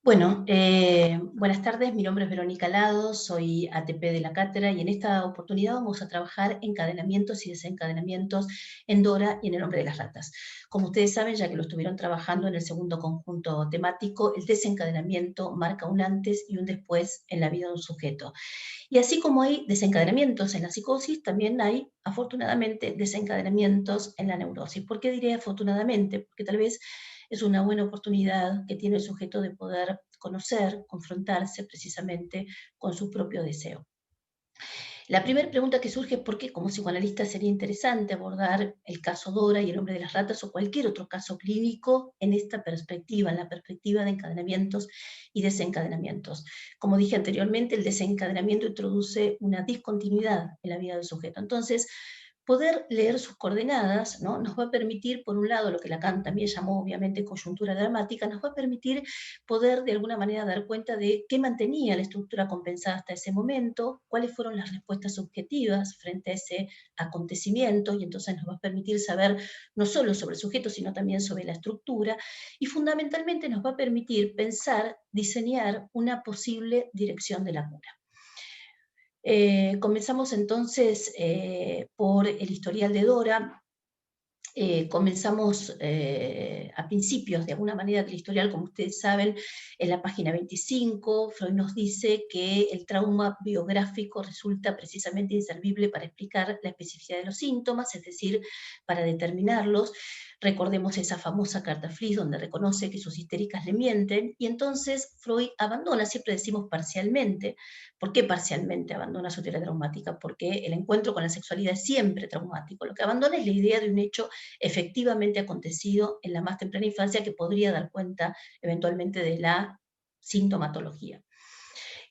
Bueno, buenas tardes, mi nombre es Verónica Lado, soy ATP de la cátedra y en esta oportunidad vamos a trabajar encadenamientos y desencadenamientos en Dora y en El hombre de las ratas. Como ustedes saben, ya que lo estuvieron trabajando en el segundo conjunto temático, el desencadenamiento marca un antes y un después en la vida de un sujeto. Y así como hay desencadenamientos en la psicosis, también hay, afortunadamente, desencadenamientos en la neurosis. ¿Por qué diré afortunadamente? Porque tal vez es una buena oportunidad que tiene el sujeto de poder conocer, confrontarse precisamente con su propio deseo. La primera pregunta que surge es por qué como psicoanalista sería interesante abordar el caso Dora y el hombre de las ratas o cualquier otro caso clínico en esta perspectiva, en la perspectiva de encadenamientos y desencadenamientos. Como dije anteriormente, el desencadenamiento introduce una discontinuidad en la vida del sujeto. Entonces, poder leer sus coordenadas, ¿no?, nos va a permitir, por un lado, lo que Lacan también llamó obviamente coyuntura dramática, nos va a permitir poder de alguna manera dar cuenta de qué mantenía la estructura compensada hasta ese momento, cuáles fueron las respuestas subjetivas frente a ese acontecimiento, y entonces nos va a permitir saber no solo sobre el sujeto, sino también sobre la estructura, y fundamentalmente nos va a permitir pensar, diseñar una posible dirección de la cura. Comenzamos entonces por el historial de Dora. Comenzamos a principios, de alguna manera, del historial, como ustedes saben, en la página 25, Freud nos dice que el trauma biográfico resulta precisamente inservible para explicar la especificidad de los síntomas, es decir, para determinarlos. Recordemos esa famosa carta Fliss, donde reconoce que sus histéricas le mienten, y entonces Freud abandona, siempre decimos parcialmente. ¿Por qué parcialmente abandona su teoría traumática? Porque el encuentro con la sexualidad es siempre traumático. Lo que abandona es la idea de un hecho efectivamente acontecido en la más temprana infancia que podría dar cuenta eventualmente de la sintomatología.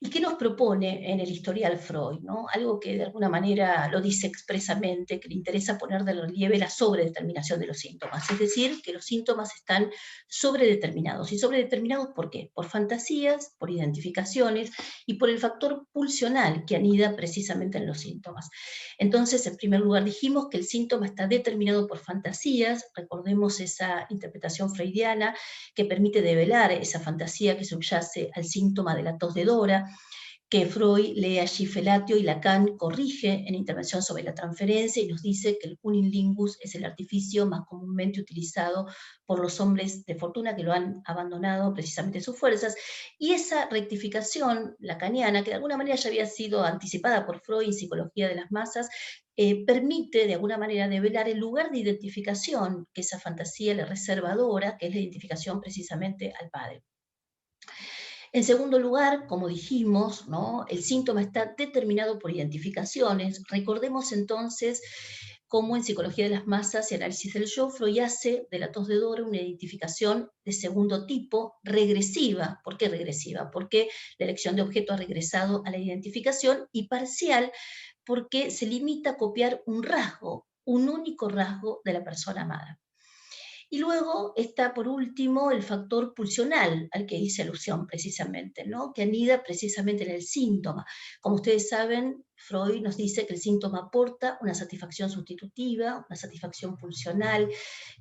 ¿Y qué nos propone en el historial Freud, ¿no? Algo que de alguna manera lo dice expresamente, que le interesa poner de relieve la sobredeterminación de los síntomas, es decir, que los síntomas están sobredeterminados. ¿Y sobredeterminados por qué? Por fantasías, por identificaciones y por el factor pulsional que anida precisamente en los síntomas. Entonces, en primer lugar, dijimos que el síntoma está determinado por fantasías, recordemos esa interpretación freudiana que permite develar esa fantasía que subyace al síntoma de la tos de Dora, que Freud lee allí Felatio y Lacan corrige en Intervención sobre la transferencia y nos dice que el cunnilingus es el artificio más comúnmente utilizado por los hombres de fortuna que lo han abandonado precisamente sus fuerzas. Y esa rectificación lacaniana, que de alguna manera ya había sido anticipada por Freud en Psicología de las Masas, permite de alguna manera develar el lugar de identificación que esa fantasía le reserva a Dora, que es la identificación precisamente al padre. En segundo lugar, como dijimos, ¿no?, el síntoma está determinado por identificaciones. Recordemos entonces cómo en Psicología de las Masas y Análisis del Yo, Freud hace de la tos de Dora una identificación de segundo tipo regresiva. ¿Por qué regresiva? Porque la elección de objeto ha regresado a la identificación, y parcial porque se limita a copiar un rasgo, un único rasgo de la persona amada. Y luego está, por último, el factor pulsional, al que hice alusión precisamente, ¿no?, que anida precisamente en el síntoma. Como ustedes saben, Freud nos dice que el síntoma aporta una satisfacción sustitutiva, una satisfacción pulsional,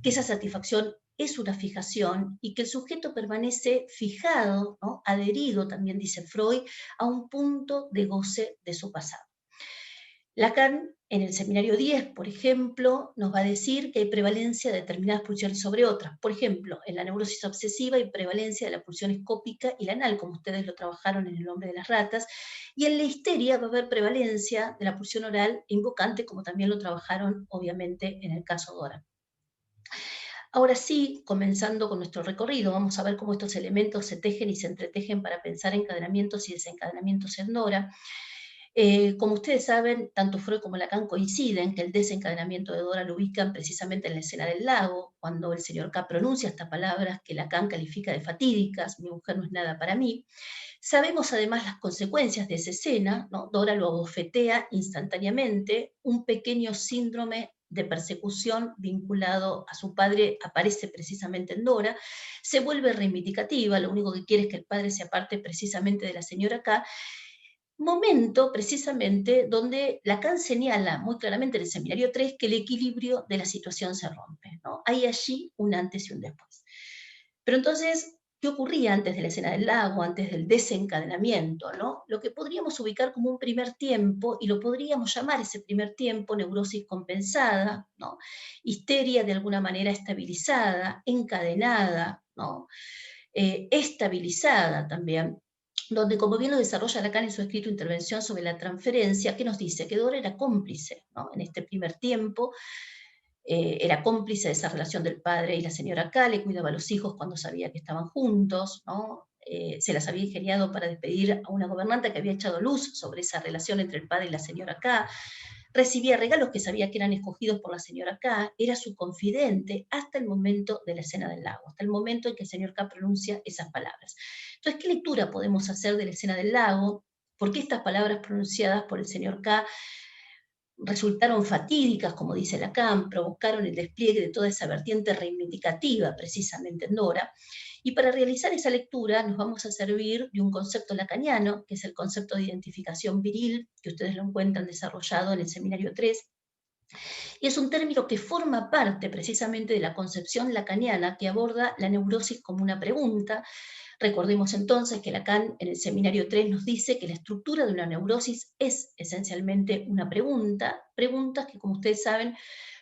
que esa satisfacción es una fijación y que el sujeto permanece fijado, ¿no?, adherido, también dice Freud, a un punto de goce de su pasado. Lacan, en el seminario 10, por ejemplo, nos va a decir que hay prevalencia de determinadas pulsiones sobre otras. Por ejemplo, en la neurosis obsesiva hay prevalencia de la pulsión escópica y la anal, como ustedes lo trabajaron en El hombre de las ratas, y en la histeria va a haber prevalencia de la pulsión oral e invocante, como también lo trabajaron, obviamente, en el caso Dora. Ahora sí, comenzando con nuestro recorrido, vamos a ver cómo estos elementos se tejen y se entretejen para pensar encadenamientos y desencadenamientos en Dora. Como ustedes saben, tanto Freud como Lacan coinciden que el desencadenamiento de Dora lo ubican precisamente en la escena del lago, cuando el señor K pronuncia estas palabras que Lacan califica de fatídicas: mi mujer no es nada para mí. Sabemos además las consecuencias de esa escena, ¿no? Dora lo abofetea instantáneamente, un pequeño síndrome de persecución vinculado a su padre aparece precisamente en Dora, se vuelve reivindicativa, lo único que quiere es que el padre se aparte precisamente de la señora K. Momento precisamente donde Lacan señala muy claramente en el seminario 3 que el equilibrio de la situación se rompe, ¿no? Hay allí un antes y un después. Pero entonces, qué ocurría antes de la escena del lago, antes del desencadenamiento, ¿no? Lo que podríamos ubicar como un primer tiempo, y lo podríamos llamar ese primer tiempo neurosis compensada, ¿no? Histeria de alguna manera estabilizada, encadenada, ¿no? Estabilizada también, donde, como bien lo desarrolla Lacan en su escrito Intervención sobre la transferencia, que nos dice que Dora era cómplice, ¿no? En este primer tiempo, era cómplice de esa relación del padre y la señora K, le cuidaba a los hijos cuando sabía que estaban juntos, ¿no? Se las había ingeniado para despedir a una gobernanta que había echado luz sobre esa relación entre el padre y la señora K, recibía regalos que sabía que eran escogidos por la señora K, era su confidente hasta el momento de la escena del lago, hasta el momento en que el señor K pronuncia esas palabras. Entonces, ¿qué lectura podemos hacer de la escena del lago? ¿Por qué estas palabras pronunciadas por el señor K resultaron fatídicas, como dice Lacan, provocaron el despliegue de toda esa vertiente reivindicativa precisamente en Dora? Y para realizar esa lectura nos vamos a servir de un concepto lacaniano, que es el concepto de identificación viril, que ustedes lo encuentran desarrollado en el Seminario 3, y es un término que forma parte precisamente de la concepción lacaniana que aborda la neurosis como una pregunta. Recordemos entonces que Lacan en el Seminario 3 nos dice que la estructura de una neurosis es esencialmente una pregunta, preguntas que, como ustedes saben,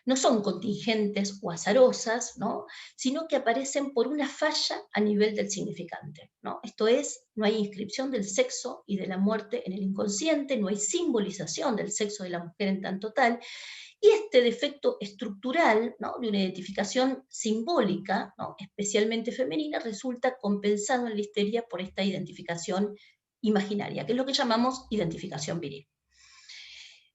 no son contingentes o azarosas, ¿no? Sino que aparecen por una falla a nivel del significante, ¿no? Esto es, no hay inscripción del sexo y de la muerte en el inconsciente, no hay simbolización del sexo de la mujer en tanto tal, y este defecto estructural, ¿no?, de una identificación simbólica, ¿no?, especialmente femenina, resulta compensado en la histeria por esta identificación imaginaria, que es lo que llamamos identificación viril.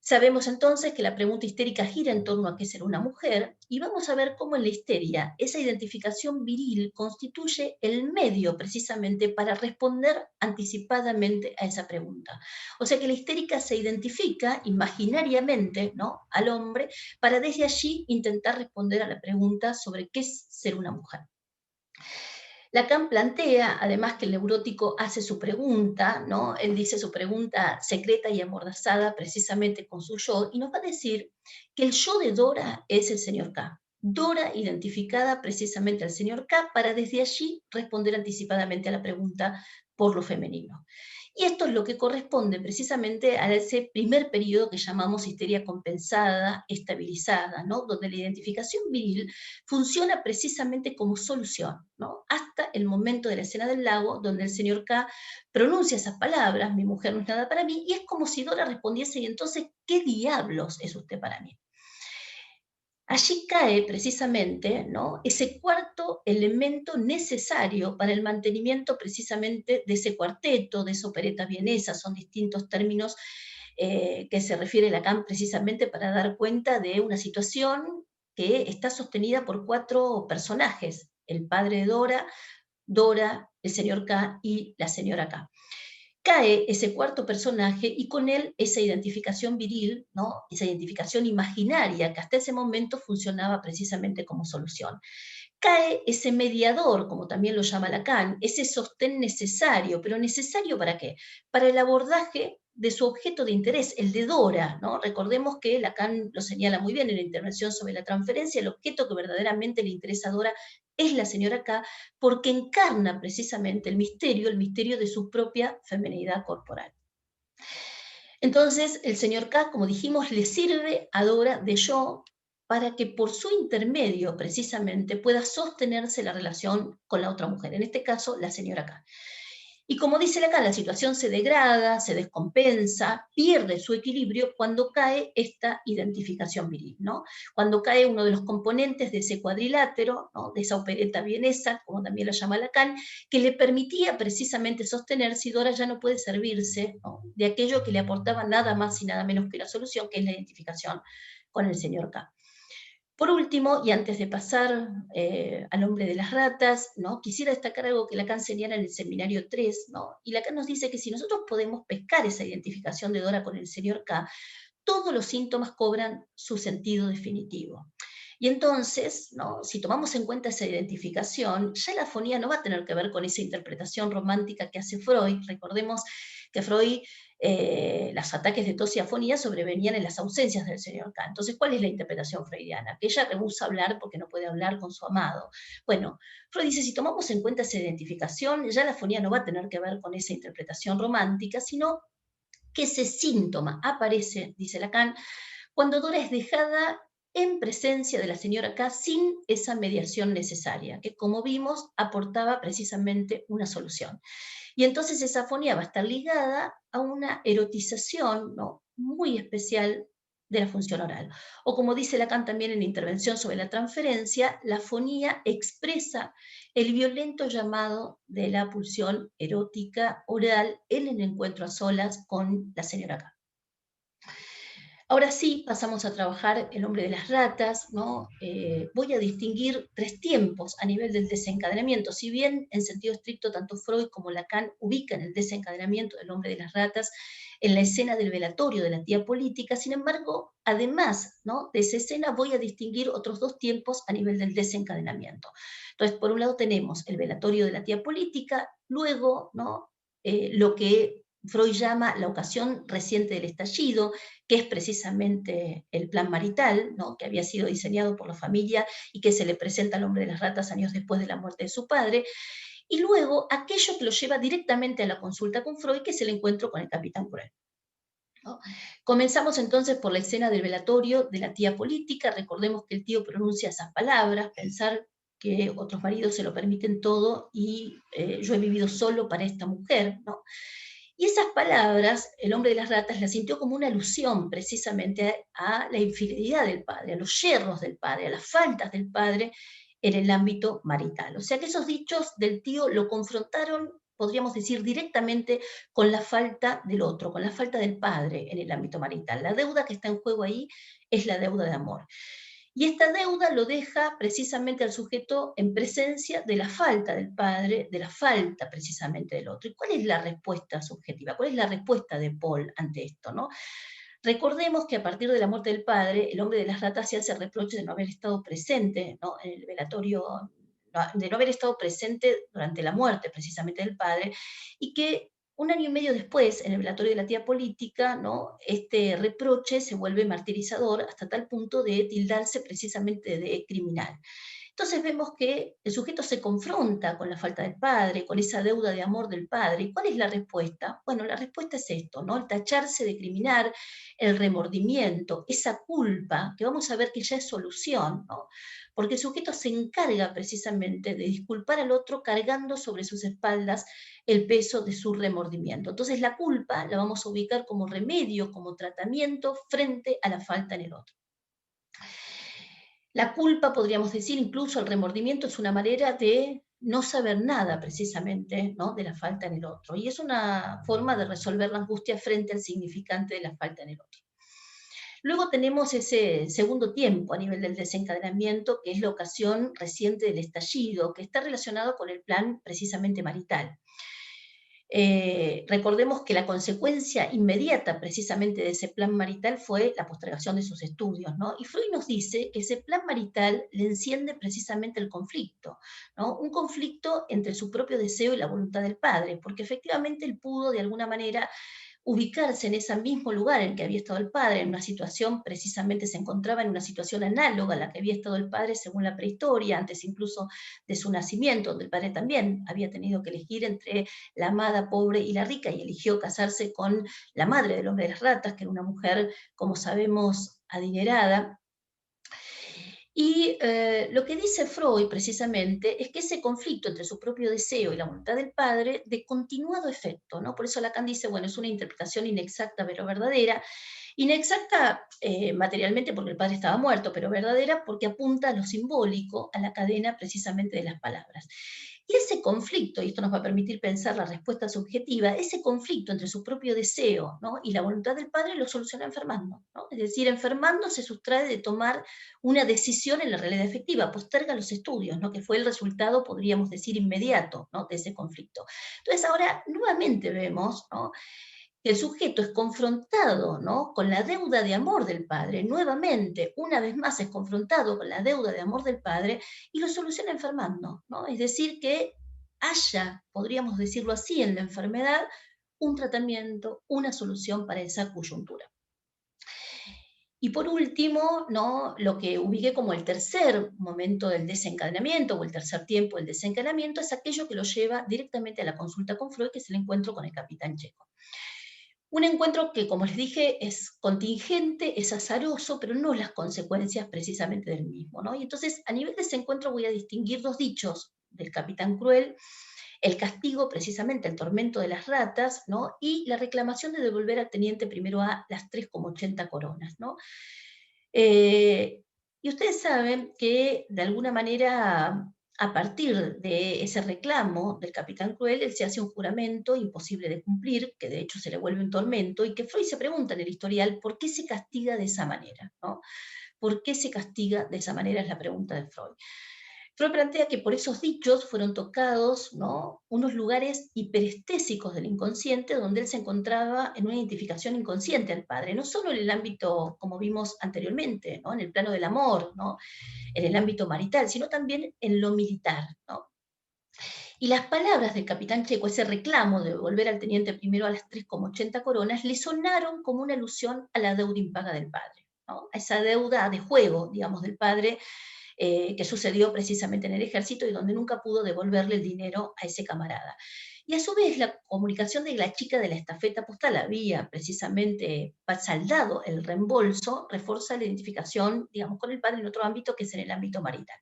Sabemos entonces que la pregunta histérica gira en torno a qué ser una mujer, y vamos a ver cómo en la histeria esa identificación viril constituye el medio precisamente para responder anticipadamente a esa pregunta. O sea que la histérica se identifica imaginariamente, ¿no?, al hombre para desde allí intentar responder a la pregunta sobre qué es ser una mujer. Lacan plantea, además, que el neurótico hace su pregunta, ¿no? Él dice su pregunta secreta y amordazada precisamente con su yo, y nos va a decir que el yo de Dora es el señor K. Dora identificada precisamente al señor K para desde allí responder anticipadamente a la pregunta por lo femenino. Y esto es lo que corresponde precisamente a ese primer periodo que llamamos histeria compensada, estabilizada, ¿no?, donde la identificación viril funciona precisamente como solución, ¿no?, hasta el momento de la escena del lago, donde el señor K pronuncia esas palabras, mi mujer no es nada para mí, y es como si Dora respondiese, y entonces, ¿qué diablos es usted para mí? Allí cae precisamente, ¿no?, ese cuarto elemento necesario para el mantenimiento precisamente de ese cuarteto, de esa opereta vienesa. Son distintos términos que se refiere Lacan precisamente para dar cuenta de una situación que está sostenida por cuatro personajes: el padre de Dora, Dora, el señor K y la señora K. Cae ese cuarto personaje y con él esa identificación viril, ¿no?, esa identificación imaginaria que hasta ese momento funcionaba precisamente como solución. Cae ese mediador, como también lo llama Lacan, ese sostén necesario, pero ¿necesario para qué? Para el abordaje de su objeto de interés, el de Dora, ¿no? Recordemos que Lacan lo señala muy bien en la intervención sobre la transferencia, el objeto que verdaderamente le interesa a Dora es la señora K, porque encarna precisamente el misterio de su propia feminidad corporal. Entonces, el señor K, como dijimos, le sirve a Dora de yo para que por su intermedio, precisamente, pueda sostenerse la relación con la otra mujer, en este caso, la señora K. Y como dice Lacan, la situación se degrada, se descompensa, pierde su equilibrio cuando cae esta identificación viril, ¿no? Cuando cae uno de los componentes de ese cuadrilátero, ¿no?, de esa opereta vienesa, como también lo llama Lacan, que le permitía precisamente sostener si Dora ya no puede servirse, ¿no?, de aquello que le aportaba nada más y nada menos que una solución, que es la identificación con el señor K. Por último, y antes de pasar al hombre de las ratas, ¿no?, quisiera destacar algo que Lacan señala en el Seminario 3, ¿no? Y Lacan nos dice que si nosotros podemos pescar esa identificación de Dora con el señor K, todos los síntomas cobran su sentido definitivo. Y entonces, ¿no? Si tomamos en cuenta esa identificación, ya la afonía no va a tener que ver con esa interpretación romántica que hace Freud. Recordemos que Freud, los ataques de tos y afonía sobrevenían en las ausencias del señor K. Entonces, ¿cuál es la interpretación freudiana? Que ella rehúsa hablar porque no puede hablar con su amado. Bueno, Freud dice, si tomamos en cuenta esa identificación, ya la afonía no va a tener que ver con esa interpretación romántica, sino que ese síntoma aparece, dice Lacan, cuando Dora es dejada en presencia de la señora K sin esa mediación necesaria, que como vimos aportaba precisamente una solución. Y entonces esa afonía va a estar ligada a una erotización, ¿no?, muy especial de la función oral. O como dice Lacan también en Intervención sobre la transferencia, la afonía expresa el violento llamado de la pulsión erótica oral en el encuentro a solas con la señora K. Ahora sí, pasamos a trabajar El hombre de las ratas, ¿no? Voy a distinguir 3 tiempos a nivel del desencadenamiento. Si bien en sentido estricto tanto Freud como Lacan ubican el desencadenamiento del hombre de las ratas en la escena del velatorio de la tía política, sin embargo, además, ¿no?, de esa escena voy a distinguir otros 2 tiempos a nivel del desencadenamiento. Entonces, por un lado tenemos el velatorio de la tía política, luego, ¿no?, lo que Freud llama la ocasión reciente del estallido, que es precisamente el plan marital, ¿no?, que había sido diseñado por la familia y que se le presenta al hombre de las ratas años después de la muerte de su padre, y luego aquello que lo lleva directamente a la consulta con Freud, que es el encuentro con el capitán Cruel, ¿no? Comenzamos entonces por la escena del velatorio de la tía política. Recordemos que el tío pronuncia esas palabras, pensar que otros maridos se lo permiten todo y yo he vivido solo para esta mujer, ¿no? Y esas palabras, el hombre de las ratas las sintió como una alusión precisamente a la infidelidad del padre, a los yerros del padre, a las faltas del padre en el ámbito marital. O sea que esos dichos del tío lo confrontaron, podríamos decir, directamente con la falta del otro, con la falta del padre en el ámbito marital. La deuda que está en juego ahí es la deuda de amor. Y esta deuda lo deja precisamente al sujeto en presencia de la falta del padre, de la falta precisamente del otro. ¿Y cuál es la respuesta subjetiva? ¿Cuál es la respuesta de Paul ante esto, no? Recordemos que a partir de la muerte del padre, el hombre de las ratas se hace reproche de no haber estado presente, ¿no?, en el velatorio, de no haber estado presente durante la muerte precisamente del padre, y que un año y medio después, en el velatorio de la tía política, ¿no?, este reproche se vuelve martirizador hasta tal punto de tildarse precisamente de criminal. Entonces vemos que el sujeto se confronta con la falta del padre, con esa deuda de amor del padre. ¿Y cuál es la respuesta? Bueno, la respuesta es esto, ¿no?, el tacharse de criminal, el remordimiento, esa culpa, que vamos a ver que ya es solución, ¿no? Porque el sujeto se encarga precisamente de disculpar al otro cargando sobre sus espaldas el peso de su remordimiento. Entonces la culpa la vamos a ubicar como remedio, como tratamiento frente a la falta en el otro. La culpa, podríamos decir, incluso el remordimiento, es una manera de no saber nada precisamente, ¿no?, de la falta en el otro. Y es una forma de resolver la angustia frente al significante de la falta en el otro. Luego tenemos ese segundo tiempo a nivel del desencadenamiento, que es la ocasión reciente del estallido, que está relacionado con el plan precisamente marital. Recordemos que la consecuencia inmediata precisamente de ese plan marital fue la postergación de sus estudios, ¿no? Y Freud nos dice que ese plan marital le enciende precisamente el conflicto, ¿no? Un conflicto entre su propio deseo y la voluntad del padre, porque efectivamente él pudo de alguna manera ubicarse en ese mismo lugar en que había estado el padre, en una situación, precisamente se encontraba en una situación análoga a la que había estado el padre según la prehistoria, antes incluso de su nacimiento, donde el padre también había tenido que elegir entre la amada pobre y la rica, y eligió casarse con la madre del hombre de las ratas, que era una mujer, como sabemos, adinerada. Y lo que dice Freud precisamente es que ese conflicto entre su propio deseo y la voluntad del padre de continuado efecto, ¿no? Por eso Lacan dice, bueno, es una interpretación inexacta pero verdadera. Inexacta materialmente porque el padre estaba muerto, pero verdadera porque apunta a lo simbólico, a la cadena precisamente de las palabras. Y ese conflicto, y esto nos va a permitir pensar la respuesta subjetiva, ese conflicto entre su propio deseo, ¿no?, y la voluntad del padre lo soluciona enfermando, ¿no? Es decir, enfermando se sustrae de tomar una decisión en la realidad efectiva, posterga los estudios, ¿no?, que fue el resultado, podríamos decir, inmediato, ¿no?, de ese conflicto. Entonces ahora nuevamente vemos, ¿no?, que el sujeto es confrontado, ¿no?, con la deuda de amor del padre, nuevamente, una vez más es confrontado con la deuda de amor del padre y lo soluciona enfermando, ¿no? Es decir, que haya, podríamos decirlo así, en la enfermedad, un tratamiento, una solución para esa coyuntura. Y por último, ¿no?, lo que ubiqué como el tercer momento del desencadenamiento, o el tercer tiempo del desencadenamiento, es aquello que lo lleva directamente a la consulta con Freud, que es el encuentro con el capitán Checo. Un encuentro que, como les dije, es contingente, es azaroso, pero no las consecuencias precisamente del mismo, ¿no? Y entonces, a nivel de ese encuentro voy a distinguir dos dichos del capitán Cruel: el castigo, precisamente el tormento de las ratas, ¿no?, y la reclamación de devolver al teniente primero a las 3,80 coronas, ¿no? Eh, y ustedes saben que, de alguna manera, a partir de ese reclamo del capitán Cruel, él se hace un juramento imposible de cumplir, que de hecho se le vuelve un tormento, y que Freud se pregunta en el historial por qué se castiga de esa manera, ¿no? ¿Por qué se castiga de esa manera? Es la pregunta de Freud. Freud plantea que por esos dichos fueron tocados, ¿no?, unos lugares hiperestésicos del inconsciente, donde él se encontraba en una identificación inconsciente al padre, no solo en el ámbito, como vimos anteriormente, ¿no?, en el plano del amor, ¿no?, en el ámbito marital, sino también en lo militar, ¿no? Y las palabras del capitán Checo, ese reclamo de volver al teniente primero a las 3,80 coronas, le sonaron como una alusión a la deuda impaga del padre, ¿no?, a esa deuda de juego, digamos, del padre, que sucedió precisamente en el ejército y donde nunca pudo devolverle el dinero a ese camarada. Y a su vez, la comunicación de la chica de la estafeta postal había precisamente saldado el reembolso, refuerza la identificación, digamos, con el padre en otro ámbito, que es en el ámbito marital.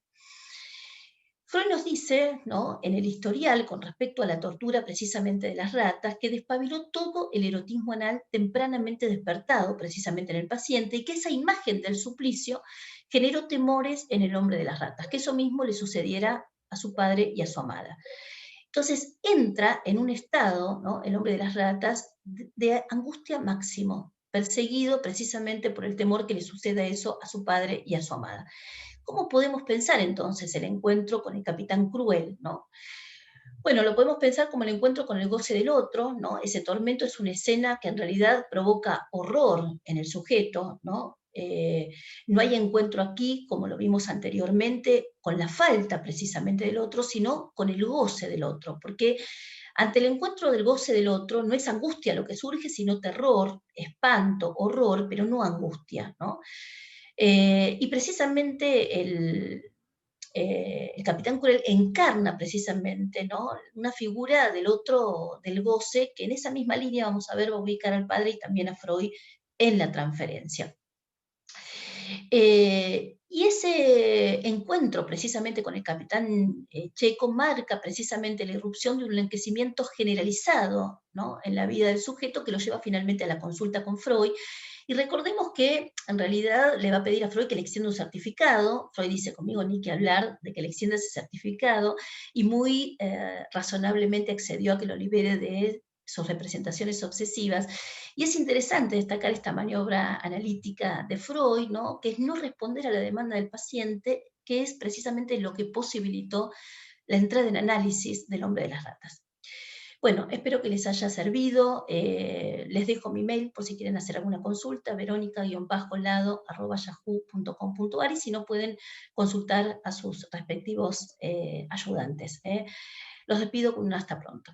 Freud nos dice, ¿no?, en el historial, con respecto a la tortura precisamente de las ratas, que despabiló todo el erotismo anal tempranamente despertado precisamente en el paciente, y que esa imagen del suplicio generó temores en el hombre de las ratas, que eso mismo le sucediera a su padre y a su amada. Entonces entra en un estado, ¿no?, el hombre de las ratas, de angustia máximo, perseguido precisamente por el temor que le suceda eso a su padre y a su amada. ¿Cómo podemos pensar entonces el encuentro con el capitán Cruel, ¿no? Bueno, lo podemos pensar como el encuentro con el goce del otro, ¿no? Ese tormento es una escena que en realidad provoca horror en el sujeto, ¿no? No hay encuentro aquí, como lo vimos anteriormente, con la falta precisamente del otro, sino con el goce del otro, porque ante el encuentro del goce del otro no es angustia lo que surge, sino terror, espanto, horror, pero no angustia, ¿no? Y precisamente el capitán Cruel encarna precisamente, ¿no?, una figura del otro, del goce, que en esa misma línea, vamos a ver, va a ubicar al padre y también a Freud en la transferencia. Y ese encuentro precisamente con el capitán Checo marca precisamente la irrupción de un enloquecimiento generalizado, ¿no?, en la vida del sujeto, que lo lleva finalmente a la consulta con Freud. Y recordemos que en realidad le va a pedir a Freud que le extienda un certificado. Freud dice: conmigo ni que hablar de que le extienda ese certificado, y muy razonablemente accedió a que lo libere de sus representaciones obsesivas. Y es interesante destacar esta maniobra analítica de Freud, ¿no?, que es no responder a la demanda del paciente, que es precisamente lo que posibilitó la entrada en análisis del hombre de las ratas. Bueno, espero que les haya servido. Les dejo mi mail por si quieren hacer alguna consulta: veronica-lado@yahoo.com.ar, y si no, pueden consultar a sus respectivos ayudantes. Los despido con un hasta pronto.